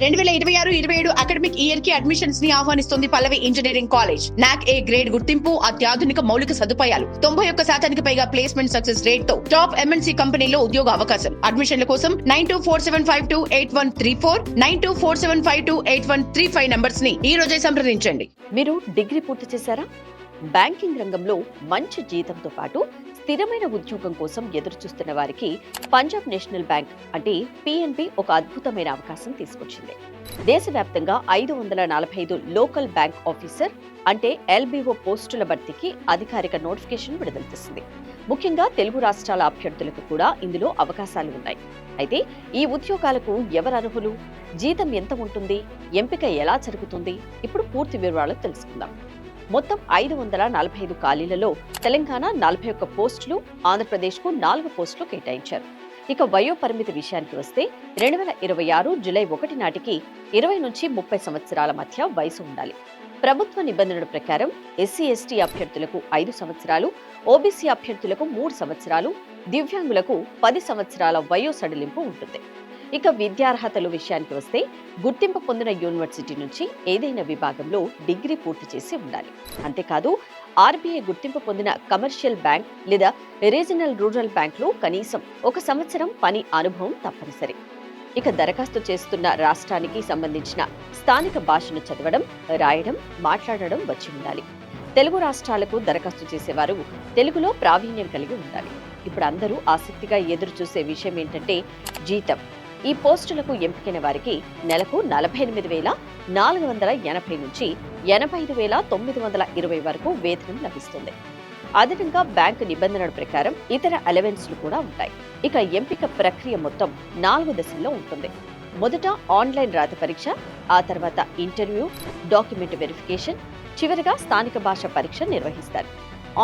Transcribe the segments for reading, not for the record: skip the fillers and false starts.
2026-27 academic year కి admissions ని ఆహ్వానిస్తుంది పల్లవి engineering college. నాక్ ఏ గ్రేడ్ గుర్తింపు, అత్యాధునిక మౌలిక సదుపాయాలు, 91% పైగా ప్లేస్మెంట్ సక్సెస్ రేట్ తో టాప్ ఎంఎన్సీ కంపెనీలో ఉద్యోగ అవకాశం. అడ్మిషన్ల కోసం 9247528134, 9247528135 నంబర్స్ ని ఈ రోజే సంప్రదించండి. మీరు డిగ్రీ పూర్తి చేశారా? బ్యాంకింగ్ రంగంలో మంచి జీతంతో పాటు స్థిరమైన ఉద్యోగం కోసం ఎదురు చూస్తున్న వారికి పంజాబ్ నేషనల్ బ్యాంక్ అంటే పిఎన్బి ఒక అద్భుతమైన అవకాశం తీసుకొచ్చింది. దేశవ్యాప్తంగా 545 లోకల్ బ్యాంక్ ఆఫీసర్ అంటే ఎల్బిఓ పోస్టుల భర్తీకి అధికారిక నోటిఫికేషన్ విడుదల చేసింది. ముఖ్యంగా తెలుగు రాష్ట్రాల అభ్యర్థులకు కూడా ఇందులో అవకాశాలు ఉన్నాయి. అయితే ఈ ఉద్యోగాలకు ఎవరు అర్హులు, జీతం ఎంత ఉంటుంది, ఎంపిక ఎలా జరుగుతుంది, ఇప్పుడు పూర్తి వివరాలు తెలుసుకుందాం. మొత్తం 545 ఖాళీలలో తెలంగాణ 41 పోస్టులు, ఆంధ్రప్రదేశ్కు 4 పోస్టులు కేటాయించారు. ఇక వయో పరిమితి విషయానికి వస్తే 2026 జూలై 1 నాటికి 20 నుంచి 30 సంవత్సరాల మధ్య వయసు ఉండాలి. ప్రభుత్వ నిబంధనల ప్రకారం ఎస్సీ ఎస్టీ అభ్యర్థులకు 5 సంవత్సరాలు, ఓబీసీ అభ్యర్థులకు 3 సంవత్సరాలు, దివ్యాంగులకు 10 సంవత్సరాల వయో సడలింపు ఉంటుంది. ఇక విద్యార్హతల విషయానికి వస్తే గుర్తింపు పొందిన యూనివర్సిటీ నుంచి ఏదైనా విభాగంలో డిగ్రీ పూర్తి చేసి ఉండాలి. అంతేకాదు ఆర్బీఐ గుర్తింపు పొందిన కమర్షియల్ బ్యాంక్ లేదా రీజనల్ రూరల్ బ్యాంక్లో కనీసం 1 సంవత్సరం పని అనుభవం తప్పనిసరి. ఇక దరఖాస్తు చేస్తున్న రాష్ట్రానికి సంబంధించిన స్థానిక భాషను చదవడం, రాయడం, మాట్లాడడం వచ్చి ఉండాలి. తెలుగు రాష్ట్రాలకు దరఖాస్తు చేసేవారు తెలుగులో ప్రావీణ్యం కలిగి ఉండాలి. ఇప్పుడు అందరూ ఆసక్తిగా ఎదురు చూసే విషయం ఏంటంటే జీతం. ఈ పోస్టులకు ఎంపికైన వారికి నెలకు 48,480 నుంచి 85,920 వరకు వేతనం లభిస్తుంది. అదనంగా బ్యాంకు నిబంధనల ప్రకారం ఇతర అలవెన్స్లు కూడా ఉంటాయి. ఇక ఎంపిక ప్రక్రియ మొత్తం 4 దశల్లో ఉంటుంది. మొదట ఆన్లైన్ రాత పరీక్ష, ఆ తర్వాత ఇంటర్వ్యూ, డాక్యుమెంట్ వెరిఫికేషన్, చివరిగా స్థానిక భాష పరీక్ష నిర్వహిస్తారు.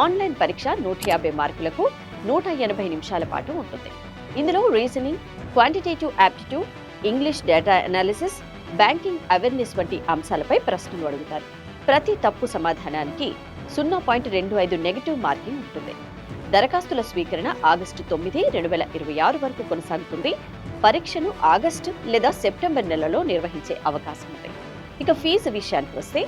ఆన్లైన్ పరీక్ష 150 మార్కులకు 180 నిమిషాల పాటు ఉంటుంది. ఇందులో reasoning, quantitative aptitude, English data analysis, banking awareness వంటి అంశాలపై ప్రశ్నలు అడుగుతారు. ప్రతి తప్పు సమాధానానికి 0.25 నెగటివ్ మార్కింగ్ ఉంటుంది. దరఖాస్తుల స్వీకరణ ఆగస్టు 9, 2026 వరకు కొనసాగుతుంది. పరీక్షను ఆగస్టు లేదా సెప్టెంబర్ నెలలో నిర్వహించే అవకాశం ఉంది. ఇక ఫీజు విషయానికి వస్తే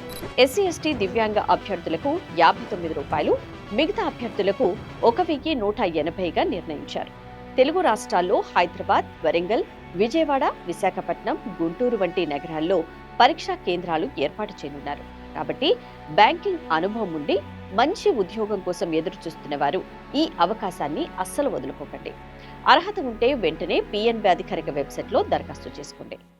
ఎస్సీ ఎస్టీ దివ్యాంగ అభ్యర్థులకు 59 రూపాయలు, మిగతా అభ్యర్థులకు 1,180గా నిర్ణయించారు. తెలుగు రాష్ట్రాల్లో హైదరాబాద్, వరంగల్, విజయవాడ, విశాఖపట్నం, గుంటూరు వంటి నగరాల్లో పరీక్షా కేంద్రాలు ఏర్పాటు చేయనున్నారు. కాబట్టి బ్యాంకింగ్ అనుభవం ఉండి మంచి ఉద్యోగం కోసం ఎదురు చూస్తున్న వారు ఈ అవకాశాన్ని అస్సలు వదులుకోకండి. అర్హత ఉంటే వెంటనే పిఎన్బి అధికారిక వెబ్సైట్లో దరఖాస్తు చేసుకోండి.